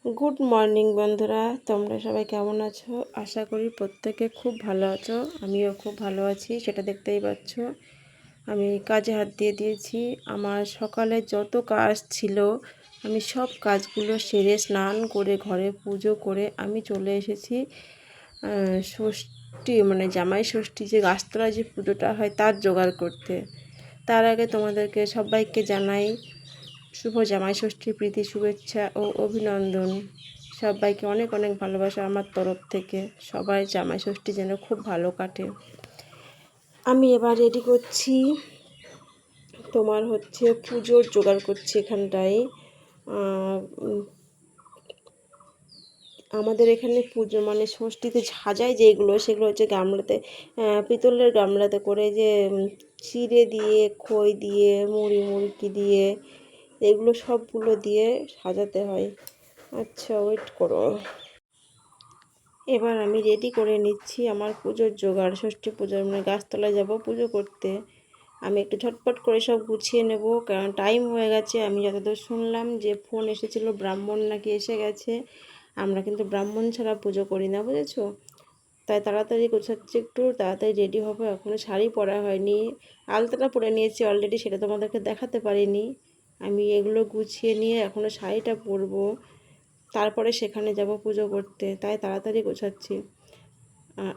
Good morning বন্ধুরা, তোমরা সবাই কেমন আছো? আশা করি প্রত্যেকে খুব ভালো আছো। আমিও খুব ভালো আছি, সেটা দেখতেই পাচ্ছ। আমি কাজে হাত দিয়ে দিয়েছি। আমার সকালে যত কাজ ছিল আমি সব কাজগুলো সেরে স্নান করে ঘরে পুজো করে আমি চলে এসেছি ষষ্ঠী মানে জামাই ষষ্ঠী যে গাছতলায় যে পুজোটা হয় তার জোগাড় করতে। তার আগে তোমাদেরকে সবাইকে জানাই শুভ জামাই ষষ্ঠীর প্রীতি শুভেচ্ছা ও অভিনন্দন। সবাইকে অনেক অনেক ভালোবাসা আমার তরফ থেকে। সবাই জামাই ষষ্ঠী যেন খুব ভালো কাটে। আমি এবার রেডি করছি, তোমার হচ্ছে পুজোর জোগাড় করছি এখানটায়। আমাদের এখানে পুজো মানে ষষ্ঠীতে সাজায় যেগুলো, সেগুলো হচ্ছে গামলাতে, পিতলের গামলাতে করে যে চিড়ে দিয়ে, খই দিয়ে, মুড়কি দিয়ে, এগুলো সবগুলো দিয়ে সাজাতে হয়। আচ্ছা, ওয়েট করো। এবার আমি রেডি করে নিচ্ছি আমার পুজোর জোগাড়। ষষ্ঠী পুজোর মানে গাছতলায় যাব পুজো করতে। আমি একটু ঝটপট করে সব গুছিয়ে নেব, কারণ টাইম হয়ে গেছে। আমি যতদূর শুনলাম যে ফোন এসেছিল ব্রাহ্মণ নাকি এসে গেছে। আমরা কিন্তু ব্রাহ্মণ ছাড়া পুজো করি না, বুঝেছো? তাই তাড়াতাড়ি গোছাচ্ছি, একটু তাড়াতাড়ি রেডি হবে। এখনও শাড়ি পরা হয়নি, আলতাটা পরে নিয়েছি অলরেডি, সেটা তোমাদেরকে দেখাতে পারিনি। আমি এগুলো গুছিয়ে নিয়ে এখনও শাড়িটা পরবো, তারপরে সেখানে যাব পুজো করতে। তাই তাড়াতাড়ি গোছাচ্ছি।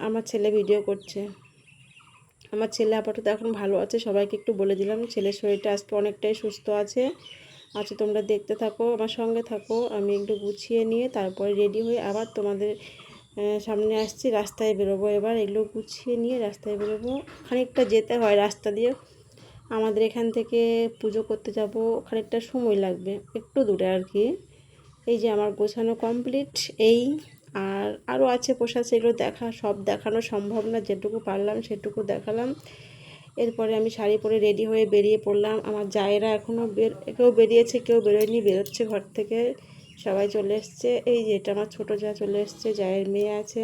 আমার ছেলে ভিডিও করছে। আমার ছেলে আপাতত এখন ভালো আছে, সবাইকে একটু বলে দিলাম। ছেলের শরীরটা আজকে অনেকটাই সুস্থ আছে। আচ্ছা, তোমরা দেখতে থাকো, আমার সঙ্গে থাকো। আমি একটু গুছিয়ে নিয়ে তারপরে রেডি হয়ে আবার তোমাদের সামনে আসছি। রাস্তায় বেরোবো এবার, এগুলো গুছিয়ে নিয়ে রাস্তায় বেরোবো। খানিকটা যেতে হয় রাস্তা দিয়ে, আমাদের এখান থেকে পুজো করতে যাব, খানিকটা সময় লাগবে, একটু দূরে আর কি। এই যে আমার গোছানো কমপ্লিট। এই আর আরও আছে পোশাক, সেগুলো সব দেখানো সম্ভব না, যেটুকু পারলাম সেটুকু দেখালাম। এরপরে আমি শাড়ি পরে রেডি হয়ে বেরিয়ে পড়লাম। আমার জায়েরা এখনও কেউ বেরিয়েছে, কেউ বেরোয়নি, বেরোচ্ছে ঘর থেকে। সবাই চলে এসছে। এই যে এটা আমার ছোটো যা চলে এসছে, জায়ের মেয়ে আছে।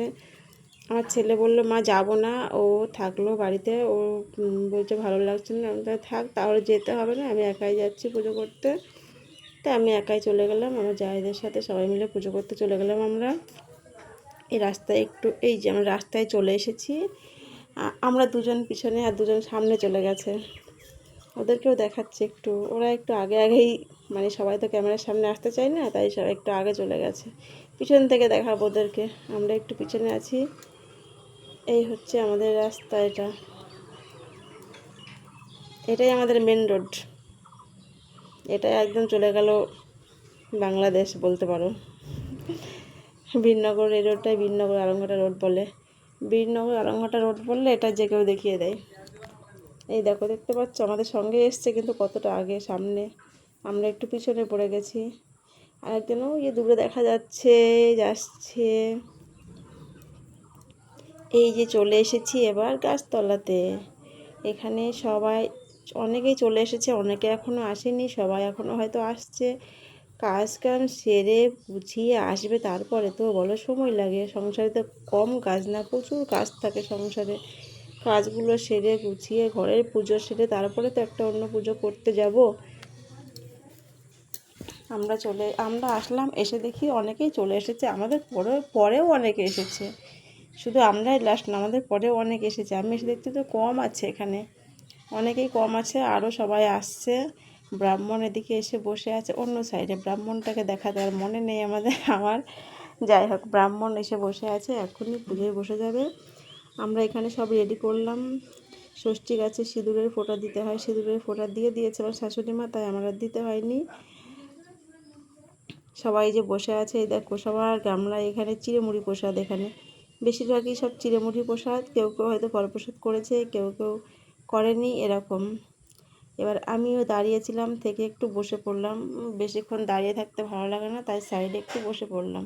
আমার ছেলে বললো মা যাবো না, ও থাকলো বাড়িতে। ও বলছে ভালো লাগছে না। আমি থাক, তাহলে যেতে হবে না, আমি একাই যাচ্ছি পুজো করতে। তাই আমি একাই চলে গেলাম, আমার জায়েদের সাথে সবাই মিলে পুজো করতে চলে গেলাম আমরা। এই রাস্তায় এই যে আমরা রাস্তায় চলে এসেছি। আমরা দুজন পিছনে আর দুজন সামনে চলে গেছে। ওদেরকেও দেখাচ্ছে একটু, ওরা একটু আগে আগেই, মানে সবাই তো ক্যামেরার সামনে আসতে চায় না, তাই সবাই একটু আগে চলে গেছে। পিছন থেকে দেখাবো ওদেরকে, আমরা একটু পিছনে আছি। এই হচ্ছে আমাদের রাস্তা, এটাই আমাদের মেন রোড। এটাই একদম চলে গেল বাংলাদেশ বলতে পারো। বীরনগর, এই রোডটাই বীরনগর আলমঘাটা রোড বলে। বীরনগর আলমঘাটা রোড বললে এটা যে কেউ দেখিয়ে দেয়। এই দেখো, দেখতে পাচ্ছ আমাদের সঙ্গে এসছে, কিন্তু কতটা আগে সামনে, আমরা একটু পিছনে পড়ে গেছি। আর একজনও দূরে দেখা যাচ্ছে, যাচ্ছে। এই যে চলে এসেছি এবার গাছতলাতে। এখানে সবাই, অনেকেই চলে এসেছে, অনেকে এখনও আসেনি, সবাই এখনও হয়তো আসছে। কাজ কাম সেরে গুছিয়ে আসবে, তারপরে তো বলো সময় লাগে। সংসারে তো কম কাজ না, প্রচুর কাজ থাকে সংসারে। কাজগুলো সেরে গুছিয়ে ঘরের পুজো সেরে তারপরে তো একটা অন্য পুজো করতে যাব। আমরা আসলাম, এসে দেখি অনেকেই চলে এসেছে। আমাদের পরেও অনেকে এসেছে, শুধু আমরাই লাস্ট না, আমাদের পরেও অনেকে এসেছে। আমি এসে দেখছি তো কম আছে এখানে, অনেকেই কম আছে, আরও সবাই আসছে। ব্রাহ্মণ এদিকে এসে বসে আছে অন্য সাইডে, ব্রাহ্মণটাকে দেখাতে আর মনে নেই আমার। যাই হোক, ব্রাহ্মণ এসে বসে আছে, এখনই পুজোয় বসে যাবে। আমরা এখানে সব রেডি করলাম। ষষ্ঠী গাছে সিঁদুরের ফোঁটা দিতে হয়, সিঁদুরের ফোঁটা দিয়ে দিয়েছে আমার শাশুড়ি মা, তাই আমার আর দিতে হয়নি। সবাই যে বসে আছে, এই দেখো সবার গামলা, এখানে চিড়েমুড়ি প্রসাদ। এখানে বেশিরভাগই সব চিড়েমুড়ি প্রসাদ, কেউ কেউ হয়তো ফলপ্রসাদ করেছে, কেউ কেউ করেনি, এরকম। এবার আমিও দাঁড়িয়েছিলাম, থেকে একটু বসে পড়লাম। বেশিক্ষণ দাঁড়িয়ে থাকতে ভালো লাগে না, তাই সাইডে একটু বসে পড়লাম।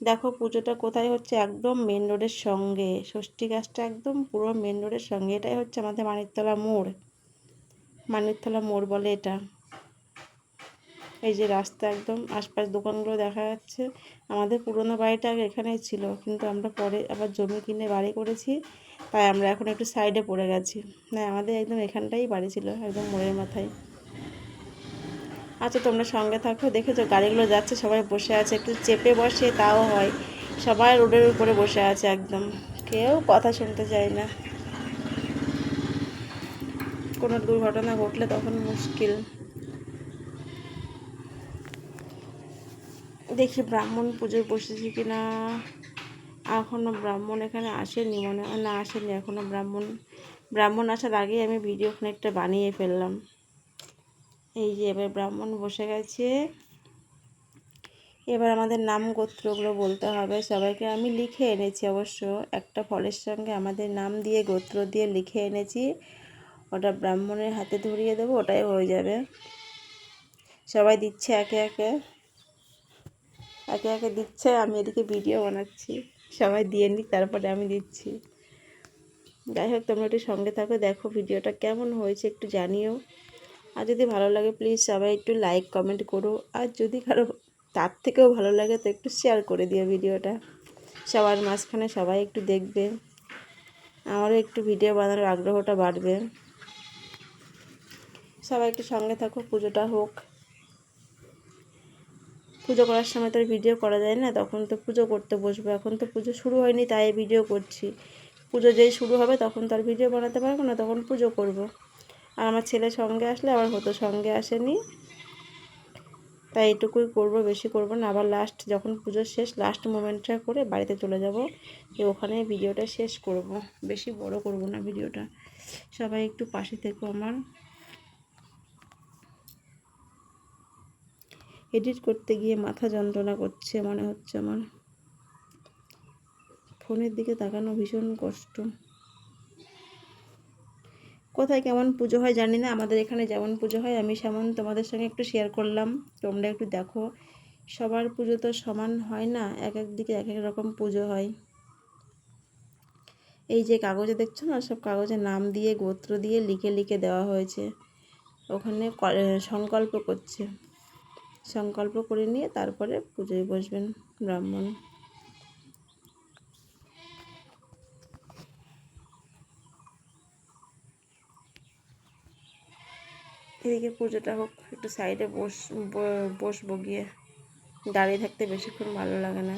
দেখো পুজোটা কোথায় হচ্ছে, একদম মেন রোডের সঙ্গে। ষষ্ঠী গাছটা একদম পুরো মেন রোডের সঙ্গে। এটাই হচ্ছে আমাদের মানিকতলা মোড়, মানিকতলা মোড় বলে এটা। এই যে রাস্তা, একদম আশপাশ দোকানগুলো দেখা যাচ্ছে। আমাদের পুরোনো বাড়িটা আগে এখানেই ছিল, কিন্তু আমরা পরে আবার জমি কিনে বাড়ি করেছি, তাই আমরা এখন একটু সাইডে পড়ে গেছি। না, আমাদের একদম এখানটাই বাড়ি ছিল, একদম মোড়ের মাথায়। আচ্ছা তোমরা সঙ্গে থাকো। দেখেছো গাড়িগুলো যাচ্ছে, সবাই বসে আছে, একটু চেপে বসে তাও হয়, সবাই রোডের উপরে বসে আছে একদম, কেউ কথা শুনতে চায় না। কোনো দুর্ঘটনা ঘটলে তখন মুশকিল। দেখি ব্রাহ্মণ পুজোয় বসেছি কি না। এখনও ব্রাহ্মণ এখানে আসেনি মনে হয়, না আসেনি এখনও ব্রাহ্মণ। ব্রাহ্মণ আসার আগেই আমি ভিডিও খানিকটা বানিয়ে ফেললাম। এই যে এবার ব্রাহ্মণ বসে গেছে। এবার আমাদের নাম গোত্রগুলো বলতে হবে সবাইকে। আমি লিখে এনেছি অবশ্য, একটা ফলের সঙ্গে আমাদের নাম দিয়ে গোত্র দিয়ে লিখে এনেছি, ওটা ব্রাহ্মণের হাতে ধরিয়ে দেবো, ওটাই হয়ে যাবে। সবাই দিচ্ছে একে একে, একে একে দিচ্ছে, আমি এদিকে ভিডিও বানাচ্ছি। সবাই দিয়ে নিক তারপরে আমি দিচ্ছি। যাই হোক তোমরা একটু সঙ্গে থাকো, দেখো ভিডিওটা কেমন হয়েছে একটু জানিও। আর যদি ভালো লাগে প্লিজ সবাই একটু লাইক কমেন্ট করো, আর যদি কারো তার থেকেও ভালো লাগে তো একটু শেয়ার করে দিও ভিডিওটা, সবার মাঝখানে সবাই একটু দেখবে, আমারও একটু ভিডিও বানানোর আগ্রহটা বাড়বে। সবাই একটু সঙ্গে থাকো, পুজোটা হোক। পুজো করার সময় তো ভিডিও করা যায় না, তখন তো পুজো করতে বসবো, এখন তো পুজো শুরু হয়নি তাই ভিডিও করছি। পুজো যেই শুরু হবে তখন তো আর ভিডিও বানাতে পারবো না, তখন পুজো করব। আর আমার ছেলে সঙ্গে আসলে আবার হতো, সঙ্গে আসেনি, তাই এটুকুই করব, বেশি করব না। আবার লাস্ট যখন পুজো শেষ লাস্ট মোমেন্টটা করে বাড়িতে চলে যাব, যে ওখানে ভিডিওটা শেষ করব, বেশি বড় করব না ভিডিওটা। সবাই একটু পাশে থেকো আমার। এডিট করতে গিয়ে মাথা যন্ত্রণা করছে মনে হচ্ছে আমার, ফোনের দিকে তাকানো ভীষণ কষ্ট। কোথায় কেমন পুজো হয় জানি না, আমাদের এখানে যেমন পুজো হয় আমি সেমন তোমাদের সঙ্গে একটু শেয়ার করলাম, তোমরা একটু দেখো। সবার পুজো তো সমান হয় না, এক এক দিকে এক এক রকম পুজো হয়। এই যে কাগজে দেখছো না, সব কাগজে নাম দিয়ে গোত্র দিয়ে লিখে লিখে দেওয়া হয়েছে। ওখানে সংকল্প করছে, সংকল্প করে নিয়ে তারপরে পুজোয় বসবেন ব্রাহ্মণ। এদিকে পুজোটা হোক, একটু সাইডে বসবো গিয়ে, দাঁড়িয়ে থাকতে বেশিক্ষণ ভালো লাগে না।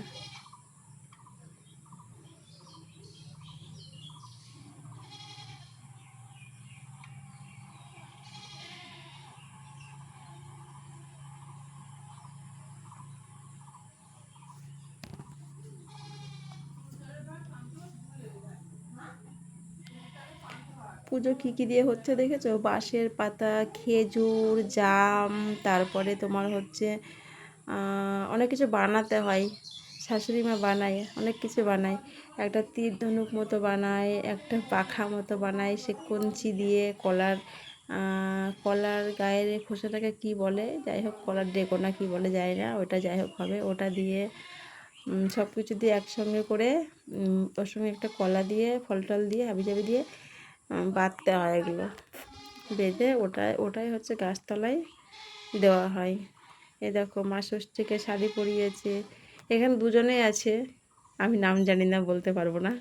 পুজো কী কী দিয়ে হচ্ছে দেখেছো, বাঁশের পাতা, খেজুর, জাম, তারপরে তোমার হচ্ছে অনেক কিছু বানাতে হয়, শাশুড়ি মা বানায়, অনেক কিছু বানায়। একটা তীর ধনুক মতো বানায়, একটা পাখা মতো বানায়, সে কঞ্চি দিয়ে কলার কলার গায়ের খোসাটাকে কি বলে, যাই হোক কলার ডেকো না কি বলে যায় না, ওটা যাই হোক হবে, ওটা দিয়ে সব কিছু দিয়ে একসঙ্গে করে ওর সঙ্গে একটা কলা দিয়ে ফল টল দিয়ে হাবিজাবি দিয়ে বাঁধতে হয়, এগুলো বেঁধে ওটাই হচ্ছে গাছতলায় দেওয়া হয়। এ দেখো মা ষষ্ঠীকে শাড়ি পরিয়েছে, এখানে দুজনেই আছে, আমি নাম জানি না বলতে পারবো না।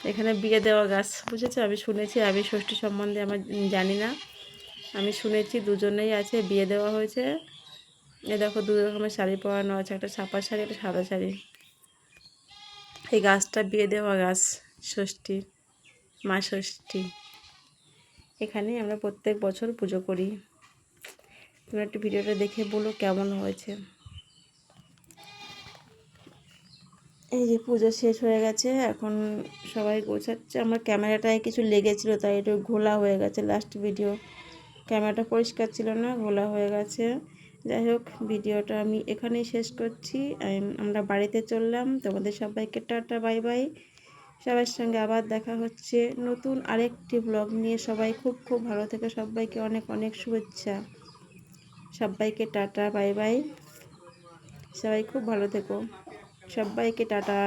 এখানে বিয়ে দেওয়া গাছ, বুঝেছো, আমি শুনেছি, আমি ষষ্ঠী সম্বন্ধে আমার জানি না, আমি শুনেছি দুজনেই আছে, বিয়ে দেওয়া হয়েছে। এ দেখো দু রকমের শাড়ি পরানো আছে, একটা ছাপা শাড়ি একটা সাদা শাড়ি। এই গাছটা বিয়ে দেওয়া গাছ, ষষ্ঠী, মা ষষ্ঠী। এখানে আমরা প্রত্যেক বছর পুজো করি। তোমরা একটু ভিডিওটা দেখে বলো কেমন হয়েছে। এই যে পুজো শেষ হয়ে গেছে, এখন সবাই গোছাচ্ছে। আমার ক্যামেরাটায় কিছু লেগেছিলো তাই একটু ঘোলা হয়ে গেছে, লাস্ট ভিডিও ক্যামেরাটা পরিষ্কার ছিল না, ঘোলা হয়ে গেছে। যাই হোক ভিডিওটা আমি এখানেই শেষ করছি, আমরা বাড়িতে চললাম। তোমাদের সবাইকে টাটা বাই বাই, সবার সঙ্গে আবার দেখা হচ্ছে নতুন আরেকটি ব্লগ নিয়ে। সবাই খুব খুব ভালো থেকে, সবাইকে অনেক অনেক শুভেচ্ছা, সবাইকে টাটা বাই বাই, সবাই খুব ভালো থেকো, সবাইকে টাটা।